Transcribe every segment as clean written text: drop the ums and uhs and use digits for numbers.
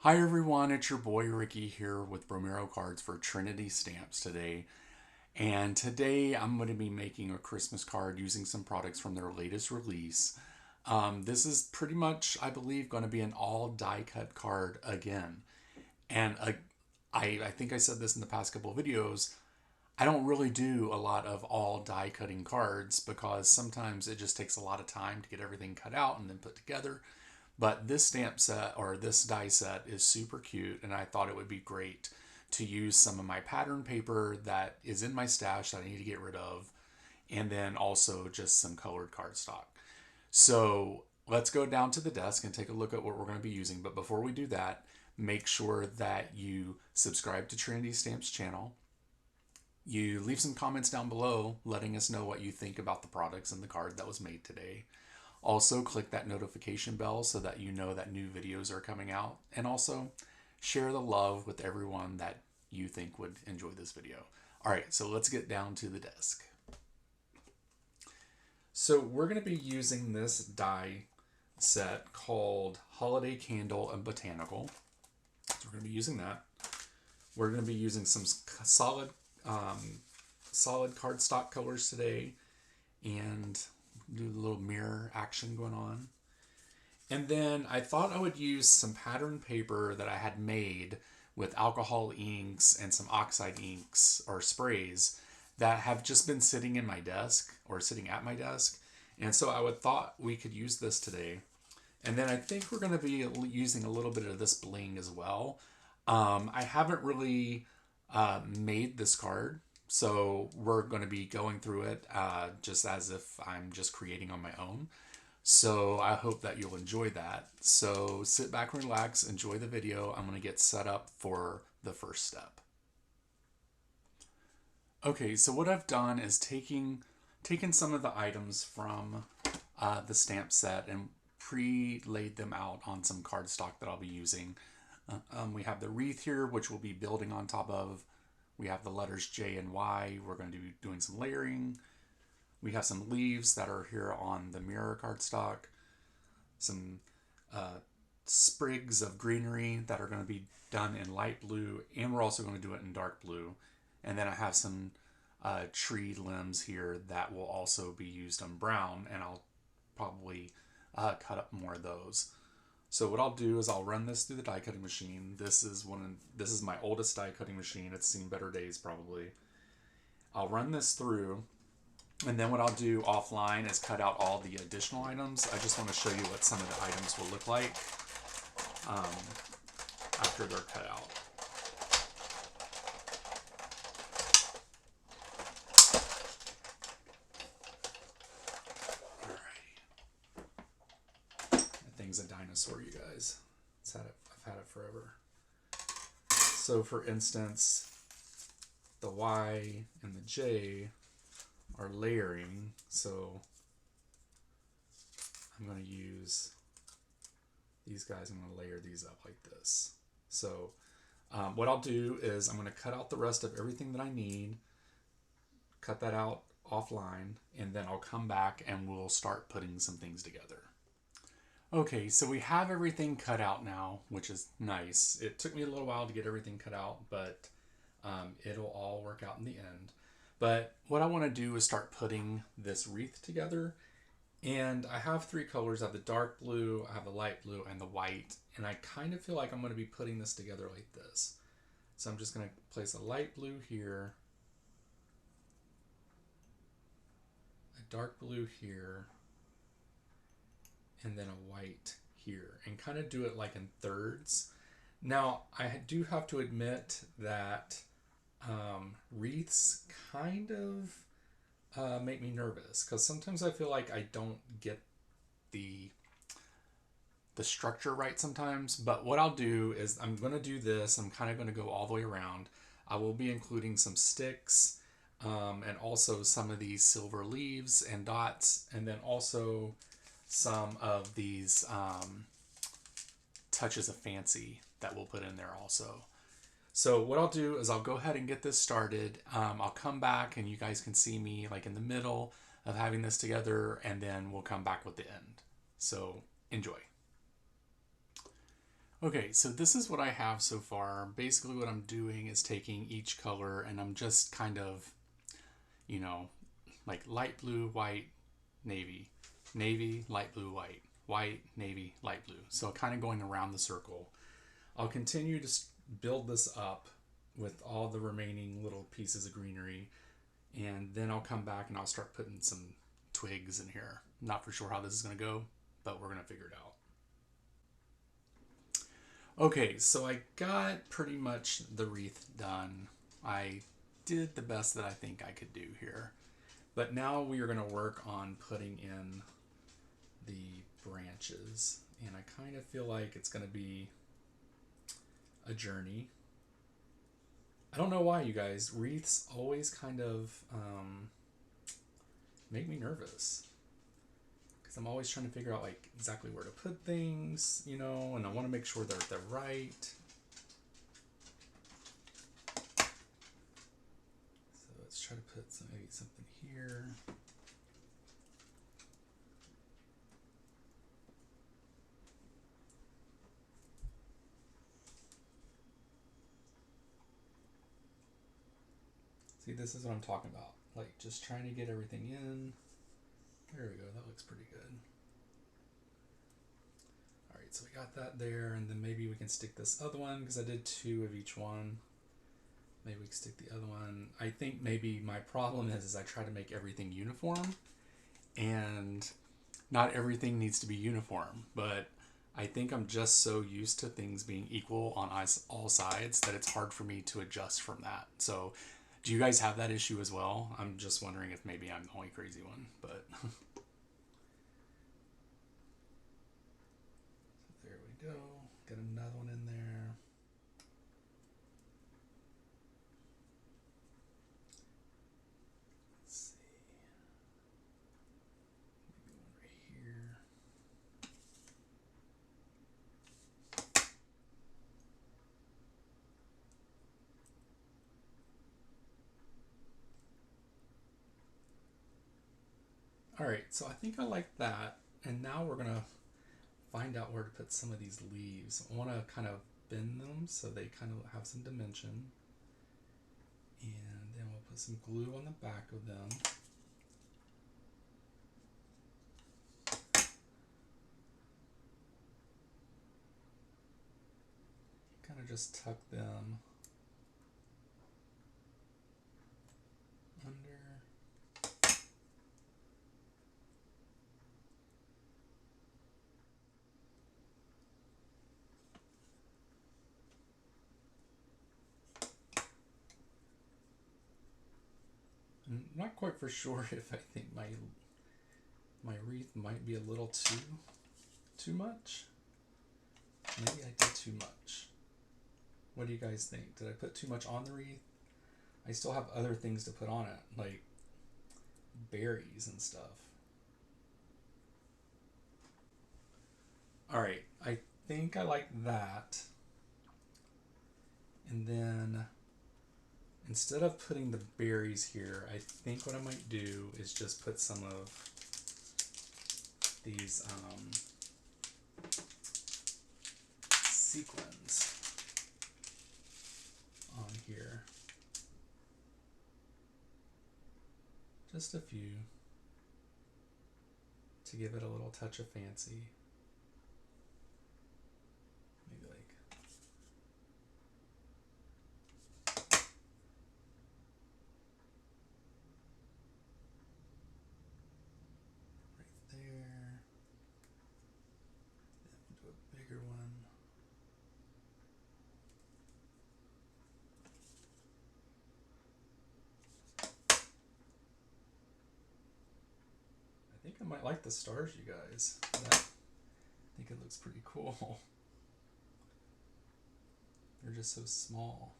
Hi everyone, it's your boy Ricky here with Bromero cards for Trinity stamps today. And today I'm going to be making a Christmas card using some products from their latest release. This is pretty much, I believe, going to be an all die cut card again. And I think I said this in the past couple of videos. I don't really do a lot of all die cutting cards because sometimes it just takes a lot of time to get everything cut out and then put together. But this stamp set or this die set is super cute, and I thought it would be great to use some of my pattern paper that is in my stash that I need to get rid of, and then also just some colored cardstock. So let's go down to the desk and take a look at what we're going to be using. But before we do that, make sure that you subscribe to Trinity Stamps channel. You leave some comments down below letting us know what you think about the products and the card that was made today. Also, click that notification bell so that you know that new videos are coming out. And also, share the love with everyone that you think would enjoy this video. All right, so let's get down to the desk. So we're going to be using this die set called Holiday Candle and Botanical. So we're going to be using that. We're going to be using some solid cardstock colors today, and do a little mirror action going on. And then I thought I would use some pattern paper that I had made with alcohol inks and some oxide inks or sprays that have just been sitting in my desk or sitting at my desk. And so thought we could use this today. And then I think we're going to be using a little bit of this bling as well. I haven't really made this card, so we're going to be going through it just as if I'm just creating on my own. So I hope that you'll enjoy that. So sit back and relax, enjoy the video. I'm going to get set up for the first step. Okay, so what I've done is taken some of the items from the stamp set and pre-laid them out on some cardstock that I'll be using. We have the wreath here, which we'll be building on top of. We have the letters J and Y. We're going to be doing some layering. We have some leaves that are here on the mirror cardstock. Some sprigs of greenery that are going to be done in light blue. And we're also going to do it in dark blue. And then I have some tree limbs here that will also be used on brown. And I'll probably cut up more of those. So what I'll do is I'll run this through the die cutting machine. This is my oldest die cutting machine. It's seen better days probably. I'll run this through, and then what I'll do offline is cut out all the additional items. I just want to show you what some of the items will look like after they're cut out. Thing's a dinosaur, you guys. I've had it forever. So for instance, the Y and the J are layering, so I'm going to use these guys. I'm going to layer these up like this. So what I'll do is I'm going to cut out the rest of everything that I need, cut that out offline, and then I'll come back and we'll start putting some things together. Okay, so we have everything cut out now, which is nice. It took me a little while to get everything cut out, but it'll all work out in the end. But what I want to do is start putting this wreath together. And I have three colors. I have the dark blue, I have the light blue, and the white. And I kind of feel like I'm going to be putting this together like this. So I'm just going to place a light blue here, a dark blue here, and then a white here, and kind of do it like in thirds. Now, I do have to admit that wreaths kind of make me nervous, because sometimes I feel like I don't get the structure right sometimes. But what I'll do is I'm going to do this. I'm kind of going to go all the way around. I will be including some sticks and also some of these silver leaves and dots, and then also some of these touches of fancy that we'll put in there also. So what I'll do is I'll go ahead and get this started. I'll come back and you guys can see me like in the middle of having this together, and then we'll come back with the end. So enjoy. Okay, so this is what I have so far. Basically what I'm doing is taking each color and I'm just kind of, you know, like light blue, white, navy, navy, light blue, white, navy, light blue. So kind of going around the circle. I'll continue to build this up with all the remaining little pieces of greenery, and then I'll come back and I'll start putting some twigs in here. Not for sure how this is going to go, but we're going to figure it out. Okay, so I got pretty much the wreath done. I did the best that I think I could do here. But now we are going to work on putting in the branches. And I kind of feel like it's going to be a journey. I don't know why, you guys. Wreaths always kind of make me nervous. Because I'm always trying to figure out like exactly where to put things, you know, and I want to make sure they're right. So let's try to put maybe something here. See, this is what I'm talking about. Like, just trying to get everything in. There we go. That looks pretty good. All right, so we got that there, and then maybe we can stick this other one, because I did 2 of each one. Maybe we can stick the other one. I think maybe my problem is I try to make everything uniform, and not everything needs to be uniform, but I think I'm just so used to things being equal on all sides that it's hard for me to adjust from that. So do you guys have that issue as well? I'm just wondering if maybe I'm the only crazy one, but there we go. Get another one in there. Let's see. Maybe one right here. All right, so I think I like that. And now we're gonna find out where to put some of these leaves. I want to kind of bend them so they kind of have some dimension. And then we'll put some glue on the back of them. Kind of just tuck them under. I'm not quite for sure if I think my wreath might be a little too much. Maybe I did too much. What do you guys think? Did I put too much on the wreath? I still have other things to put on it, like berries and stuff. All right, I think I like that. And then instead of putting the berries here, I think what I might do is just put some of these sequins on here. Just a few to give it a little touch of fancy. Maybe like right there. Then do a bigger one. I think I might like the stars, you guys. I think it looks pretty cool. They're just so small.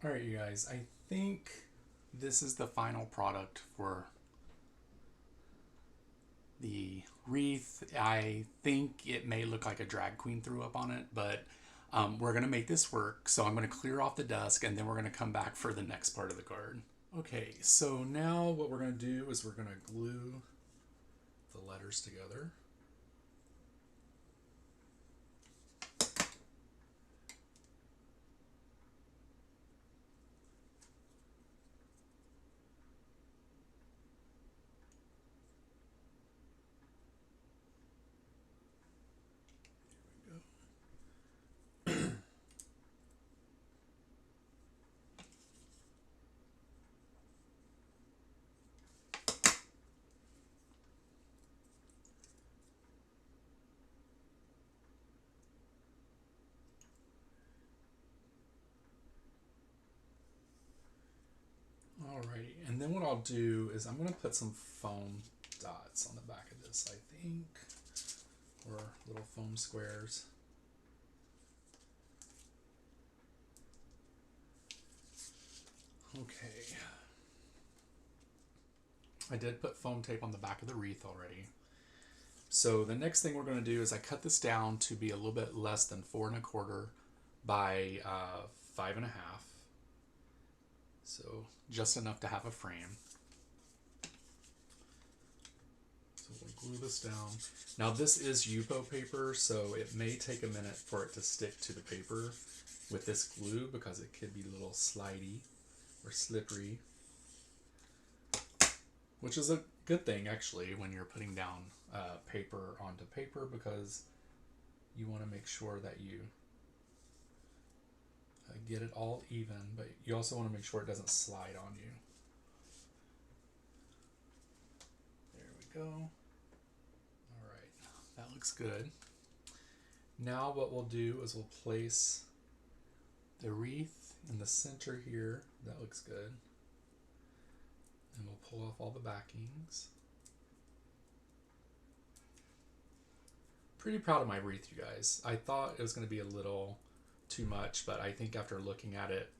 All right, you guys, I think this is the final product for the wreath. I think it may look like a drag queen threw up on it, but we're going to make this work. So I'm going to clear off the dusk, and then we're going to come back for the next part of the card. Okay, so now what we're going to do is we're going to glue the letters together. Alrighty, and then what I'll do is I'm going to put some foam dots on the back of this, I think, or little foam squares. Okay. I did put foam tape on the back of the wreath already. So the next thing we're going to do is I cut this down to be a little bit less than 4 1/4 by 5 1/2. So just enough to have a frame. So we'll glue this down. Now this is Yupo paper, so it may take a minute for it to stick to the paper with this glue because it could be a little slidey or slippery, which is a good thing actually when you're putting down paper onto paper, because you want to make sure that you get it all even, but you also want to make sure it doesn't slide on you. There we go. All right, that looks good. Now what we'll do is we'll place the wreath in the center here. That looks good. And we'll pull off all the backings. Pretty proud of my wreath, you guys. I thought it was going to be a little too much, but I think after looking at it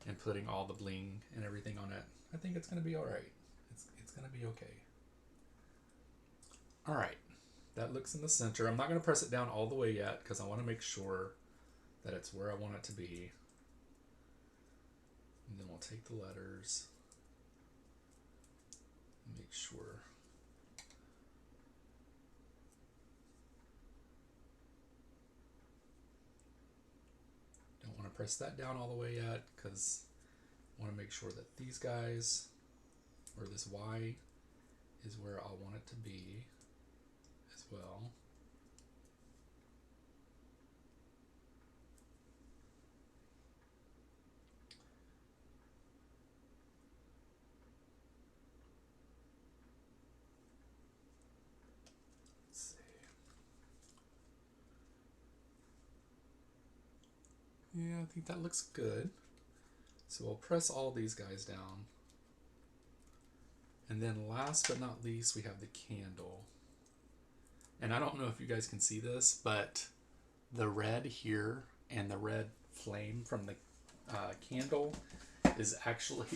and putting all the bling and everything on it, I think it's going to be all right. It's going to be okay. All right, that looks in the center. I'm not going to press it down all the way yet because I want to make sure that it's where I want it to be. And then we'll take the letters and make sure. Don't want to press that down all the way yet because I want to make sure that these guys, or this Y, is where I want it to be as well. Yeah, I think that looks good. So we'll press all these guys down. And then last but not least, we have the candle. And I don't know if you guys can see this, but the red here and the red flame from the candle is actually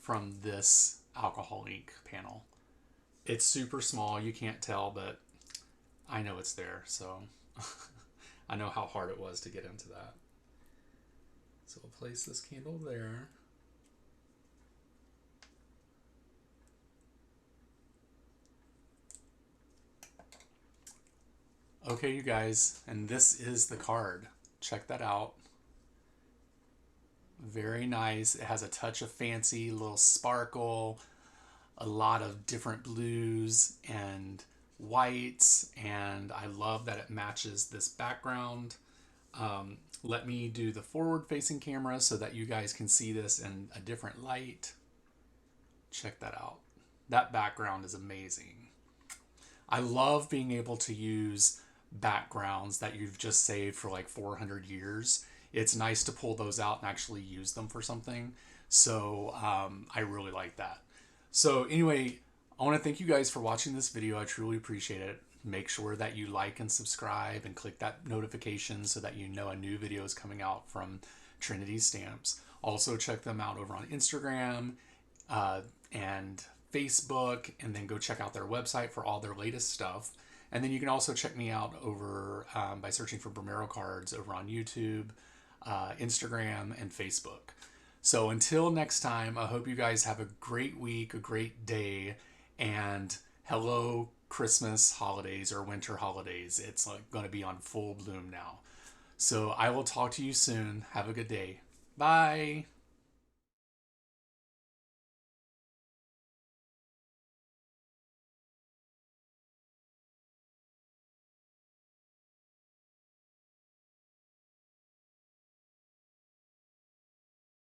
from this alcohol ink panel. It's super small, you can't tell, but I know it's there, so I know how hard it was to get into that. So we'll place this candle there. Okay, you guys, and this is the card. Check that out. Very nice. It has a touch of fancy, little sparkle, a lot of different blues and whites, and I love that it matches this background. Let me do the forward-facing camera so that you guys can see this in a different light. Check that out. That background is amazing. I love being able to use backgrounds that you've just saved for like 400 years. It's nice to pull those out and actually use them for something. So I really like that. So anyway, I want to thank you guys for watching this video. I truly appreciate it. Make sure that you like and subscribe and click that notification so that you know a new video is coming out from Trinity Stamps. Also check them out over on Instagram and Facebook, and then go check out their website for all their latest stuff. And then you can also check me out over by searching for Bromero Cards over on YouTube, Instagram, and Facebook. So until next time, I hope you guys have a great week, a great day, and hello Christmas holidays or winter holidays. It's like going to be on full bloom now. So I will talk to you soon. Have a good day. Bye.